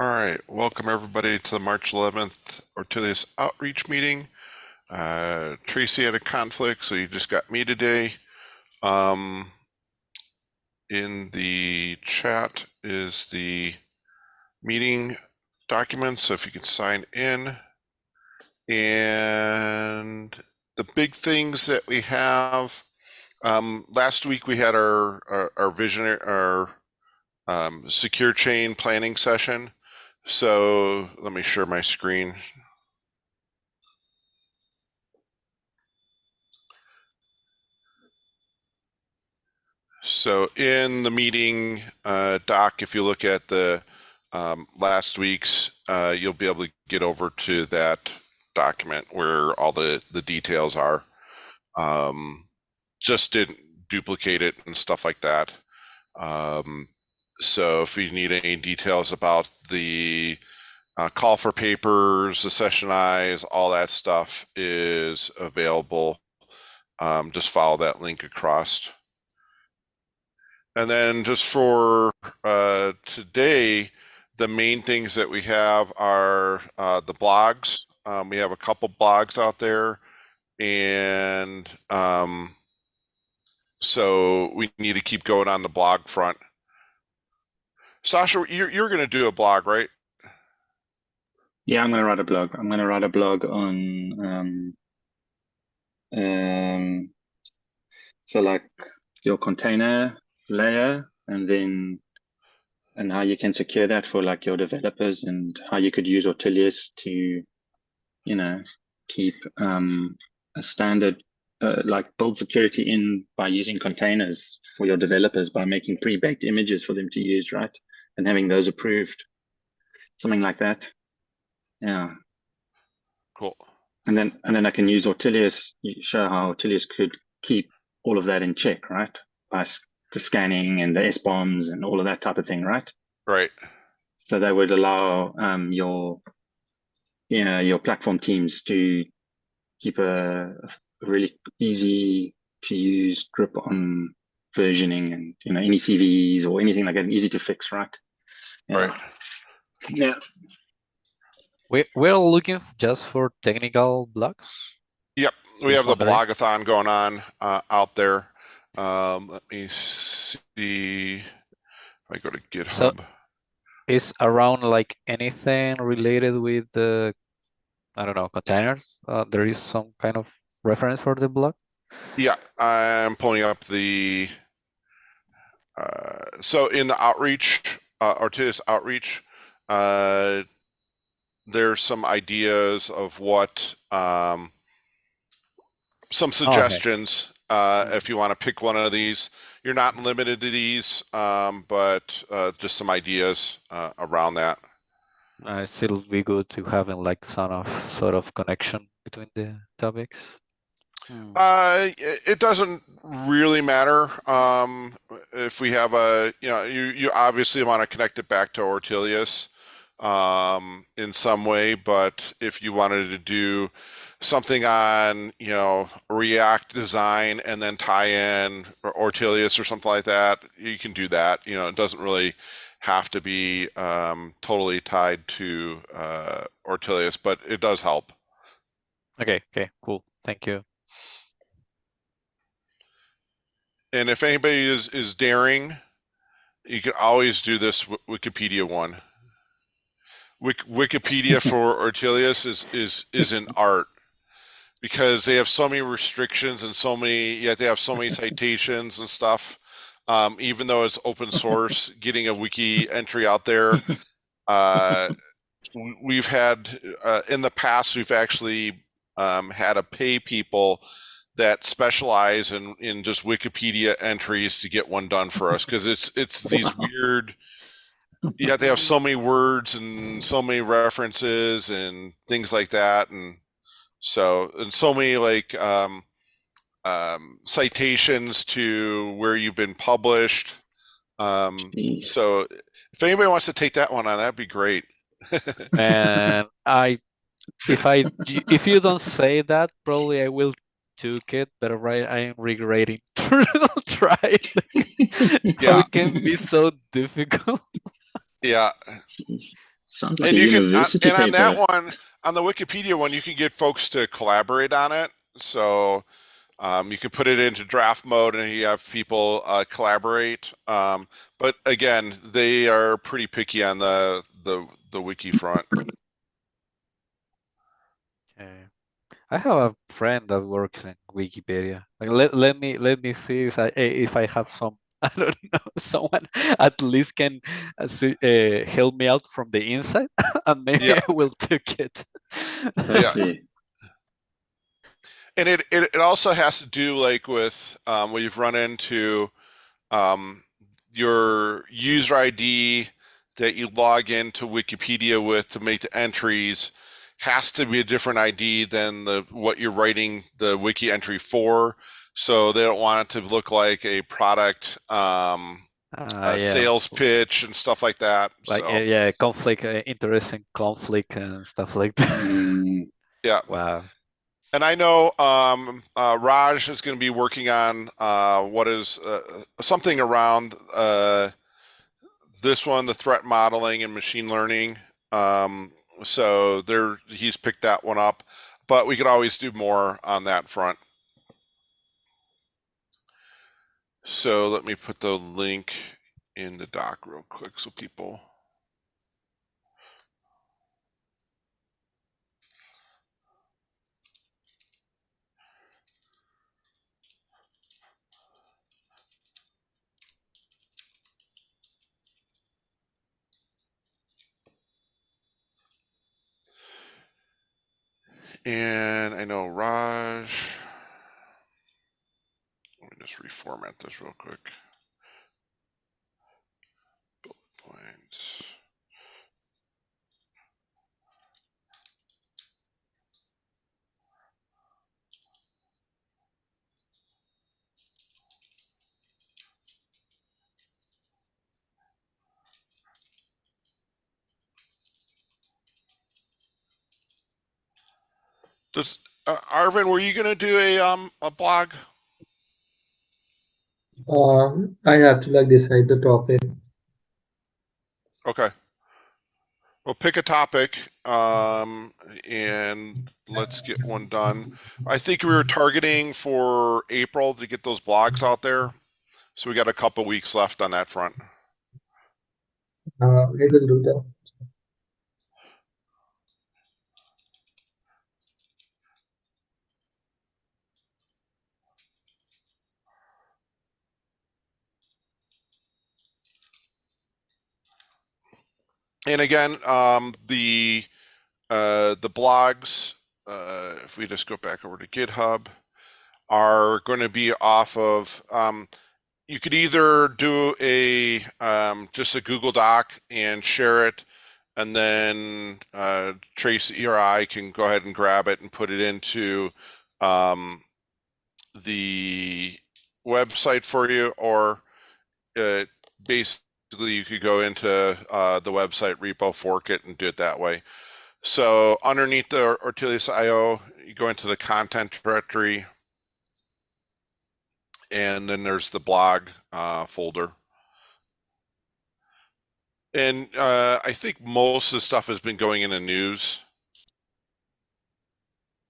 All right, welcome everybody to the March 11th Ortelius Outreach meeting. Tracy had a conflict, so you just got me today. Um, in the chat is the meeting documents, so if you can sign in. And the big things that we have, last week we had our vision, our secure chain planning session. So let me share my screen. So in the meeting doc, if you look at the last week's, you'll be able to get over to that document where all the details are. Just didn't duplicate it and stuff like that. So if you need any details about the call for papers, the session eyes, all that stuff is available. Just follow that link across. And then just for today, the main things that we have are the blogs. We have a couple blogs out there, and so we need to keep going on the blog front. Sasha, you're going to do a blog, right? Yeah, I'm going to write a blog. I'm going to write a blog on so like your container layer, and how you can secure that for like your developers, and how you could use Ortelius to, keep a standard like build security in by using containers for your developers by making pre-baked images for them to use, right? And having those approved, something like that. Yeah. Cool. And then I can use Ortelius, show how Ortelius could keep all of that in check, right? By the scanning and the S-bombs and all of that type of thing, right? Right. So that would allow your platform teams to keep a really easy to use grip on versioning and any CVEs or anything like that, easy to fix, right? Right. Yeah. Yeah. We're looking just for technical blogs. Yep. We Just have the wondering. blogathon going on out there. Let me see if I go to GitHub. So is around like anything related with the, I don't know, containers? There is some kind of reference for the blog? Yeah, I'm pulling up the so in the outreach, Ortelius Outreach, there's some ideas of what some suggestions if you want to pick one of these. You're not limited to these, but just some ideas around that. It'll be good to having like some sort of connection between the topics. It doesn't really matter if we have you obviously want to connect it back to Ortelius in some way, but if you wanted to do something on React design and then tie in Ortelius or something like that, you can do that. It doesn't really have to be totally tied to Ortelius, but it does help. Okay, cool. Thank you. And if anybody is daring, you can always do this Wikipedia one. Wikipedia for Ortelius is an art because they have so many restrictions and yet they have so many citations and stuff. Even though it's open source, getting a wiki entry out there. We've had in the past, we've actually had to pay people that specialize in just Wikipedia entries to get one done for us, because it's these weird. Yeah, they have so many words and so many references and things like that, and so many like citations to where you've been published. So if anybody wants to take that one on, that'd be great. And if you don't say that, probably I will took it, but right, I am regretting to try it. How Yeah. it can be so difficult. Yeah. Sounds like And a you can, university and on that paper. one, on the Wikipedia one, you can get folks to collaborate on it. So you can put it into draft mode and you have people collaborate. But again, they are pretty picky on the wiki front. Okay. I have a friend that works in Wikipedia. Like, let me see if I have some, I don't know, someone at least can help me out from the inside, and maybe Yeah, I will take it. yeah. Hopefully. And it also has to do like with what you've run into um, your user ID that you log into Wikipedia with to make the entries has to be a different ID than the what you're writing the wiki entry for. So they don't want it to look like a product, a Yeah, sales pitch and stuff like that. like So yeah, conflict, interesting conflict and stuff like that. Mm, yeah. Wow. And I know Raj is going to be working on what is something around this one, the threat modeling and machine learning. So he's picked that one up, but we could always do more on that front. So let me put the link in the doc real quick so people. And I know Raj. Let me just reformat this real quick. Points. Does Arvin, were you gonna do a blog? I have to like decide the topic. Okay. Well, pick a topic, and let's get one done. I think we were targeting for April to get those blogs out there, so we got a couple weeks left on that front. We will do that. And again, the blogs, if we just go back over to GitHub, are going to be off of. You could either do a just a Google Doc and share it, and then Tracy or I can go ahead and grab it and put it into the website for you, or basically you could go into the website repo, fork it, and do it that way. So underneath the Ortelius IO, you go into the content directory, and then there's the blog folder. And I think most of the stuff has been going in the news.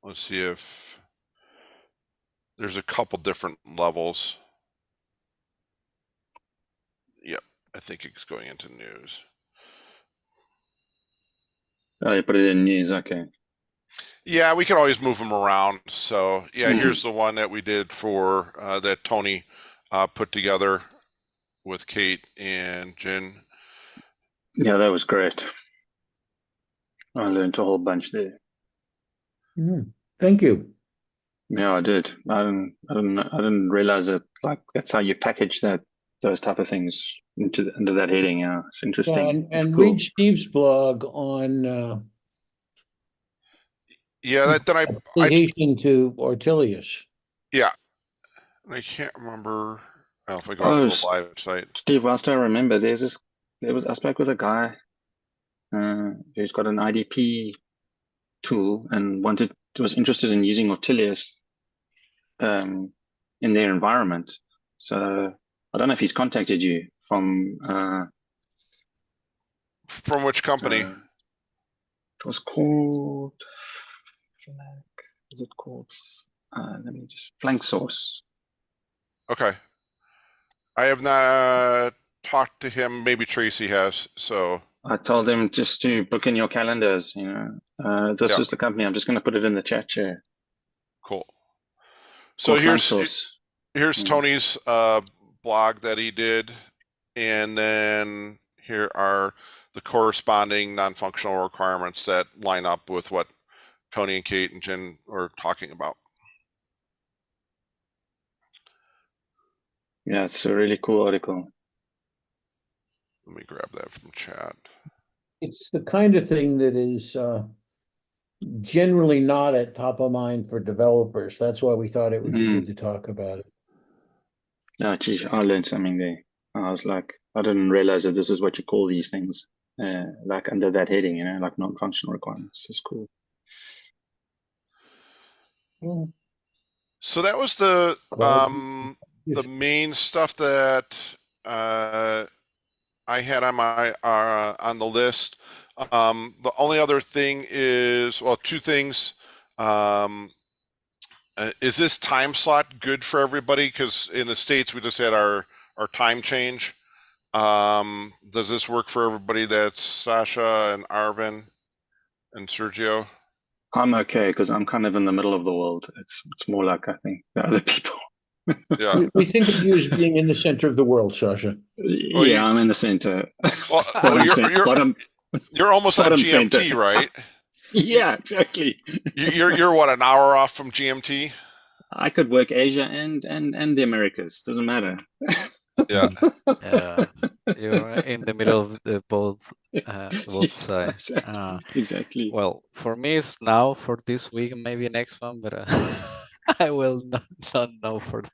Let's see if there's a couple different levels. Yep, I think it's going into news. oh, you put it in news. Okay. Yeah, we can always move them around. So yeah, here's the one that we did for that Tony put together with Kate and Jen. Yeah, that was great. I learned a whole bunch there. Thank you. Yeah, I did. I didn't realize that like that's how you package those type of things under that heading. Yeah, it's interesting. Yeah, It's and cool. read Steve's blog on Yeah, then application to Ortelius. yeah, I can't remember. I don't know if I go out Oh, to a live site. Steve, whilst I remember, I spoke with a guy who's got an IDP tool and was interested in using Ortelius in their environment. So I don't know if he's contacted you from From which company? It was called. Is it called? Let me just flank source. Okay. I have not talked to him. Maybe Tracy has. So I told him just to book in your calendars. This yeah, is the company. I'm just going to put it in the chat chair. cool. So Called flank here's source. here's Mm. Tony's blog that he did, and then here are the corresponding non-functional requirements that line up with what Tony and Kate and Jen were talking about. Yeah, it's a really cool article. Let me grab that from chat. It's the kind of thing that is generally not at top of mind for developers. That's why we thought it would be good to talk about it. Yeah, geez, I learned something there. I was like, I didn't realize that this is what you call these things, like under that heading, like non-functional requirements. It's cool. So that was the main stuff that I had on my on the list. The only other thing is, well, two things. Is this time slot good for everybody? Because in the States, we just had our time change. Does this work for everybody? That's Sasha and Arvin and Sergio. I'm okay because I'm kind of in the middle of the world. It's more like I think the other people. Yeah. We think of you as being in the center of the world, Sasha. Well, Yeah, I'm in the center. Well, you're almost on GMT, center. right? Yeah, exactly. You're what, an hour off from GMT? I could work Asia and the Americas. Doesn't matter. Yeah. Yeah, you're in the middle of the both sides. Exactly. Well, for me, it's now for this week, maybe next one, but I will not know for.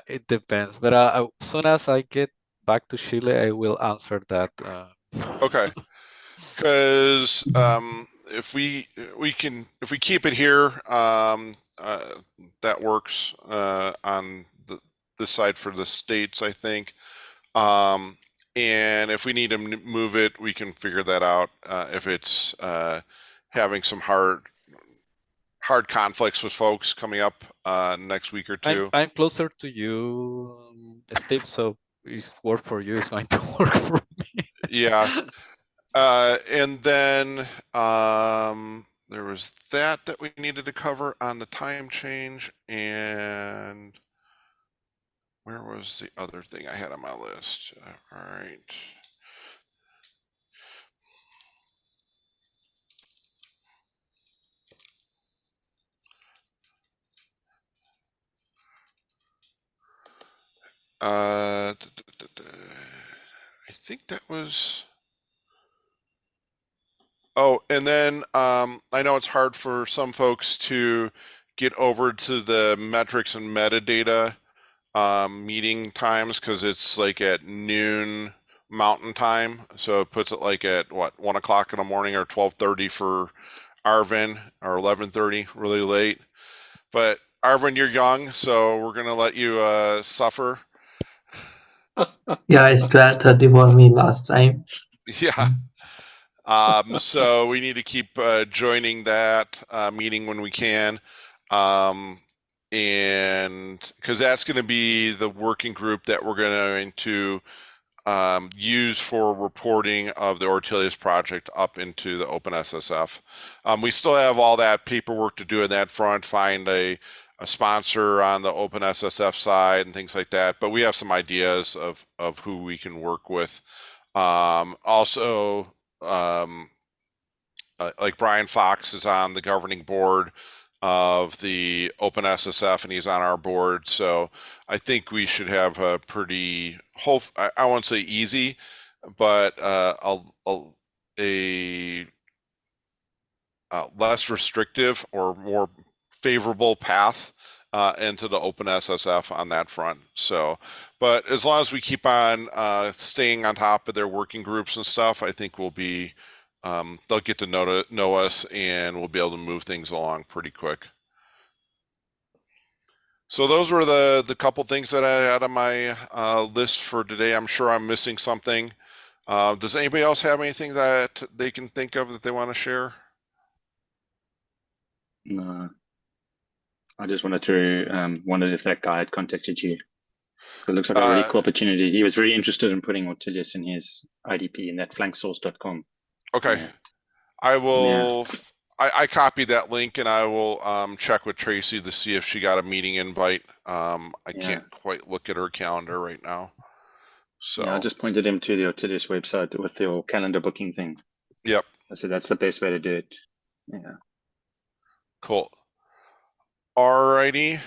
It depends, but as soon as I get back to Chile, I will answer that. Okay. Because if we keep it here, that works on this side for the States, I think. And if we need to move it, we can figure that out. If it's having some hard conflicts with folks coming up next week or two. I'm closer to you, Steve, so it's work for you. It's going to work for me. Yeah. And then there was that we needed to cover on the time change, and where was the other thing I had on my list? All right. I think that was. Oh, and then I know it's hard for some folks to get over to the metrics and metadata meeting times because it's like at noon Mountain Time, so it puts it like at what 1 o'clock in the morning or 12:30 for Arvin or 11:30, really late. But Arvin, you're young, so we're gonna let you suffer. Yeah, it's 12:30 for me last time. Yeah. So we need to keep joining that meeting when we can. And because that's going to be the working group that we're going to use for reporting of the Ortelius project up into the OpenSSF. We still have all that paperwork to do in that front, find a sponsor on the OpenSSF side and things like that, but we have some ideas of who we can work with. Also, like Brian Fox is on the governing board of the OpenSSF, and he's on our board. So I think we should have a pretty, I won't say easy, but a less restrictive or more favorable path into the OpenSSF on that front. So, but as long as we keep on staying on top of their working groups and stuff, I think we'll be they'll get to know us, and we'll be able to move things along pretty quick. So those were the couple things that I had on my list for today. I'm sure I'm missing something. Does anybody else have anything that they can think of that they want to share? No. I just wanted to wondered if that guy had contacted you. It looks like a really cool opportunity. He was very interested in putting Ortelius in his IDP in that flanksource.com. Okay. Yeah. I will. I copied that link and I will check with Tracy to see if she got a meeting invite. I can't quite look at her calendar right now. So yeah, I just pointed him to the Ortelius website with your calendar booking thing. Yep. I said that's the best way to do it. Yeah. Cool. Alrighty.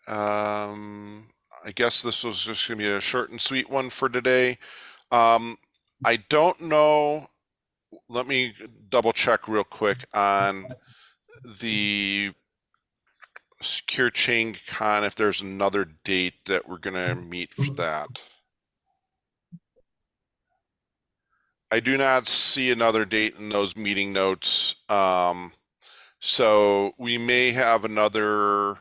I guess this was just gonna be a short and sweet one for today. I don't know. Let me double check real quick on the Secure Chain Con if there's another date that we're gonna meet for that. I do not see another date in those meeting notes. So we may have another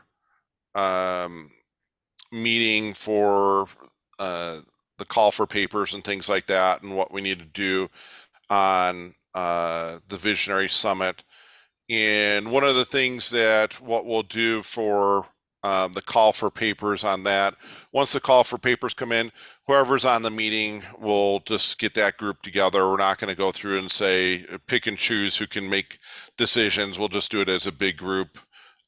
meeting for the call for papers and things like that and what we need to do on the Visionary Summit. And one of the things that what we'll do for the call for papers on that, once the call for papers come in, whoever's on the meeting will just get that group together. We're not going to go through and say pick and choose who can make decisions. We'll just do it as a big group,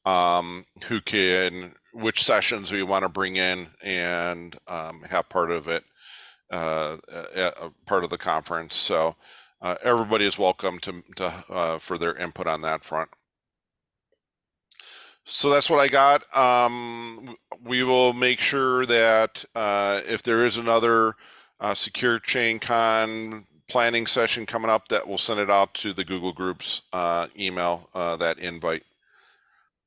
who can, which sessions we want to bring in and have part of it, part of the conference. So everybody is welcome to for their input on that front. So that's what I got. We will make sure that if there is another Secure Chain Con planning session coming up, that we'll send it out to the Google Groups email, that invite.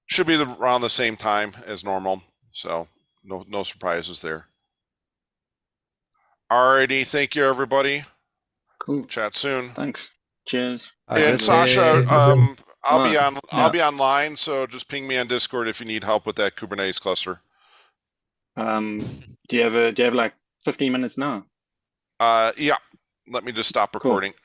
Should be around the same time as normal, so no surprises there. Alrighty, thank you everybody. Cool. Chat soon. Thanks. Cheers. And Sasha, I'll be yeah. online, so just ping me on Discord if you need help with that Kubernetes cluster. Do you have like 15 minutes now? Yeah. Let me just stop recording. Cool.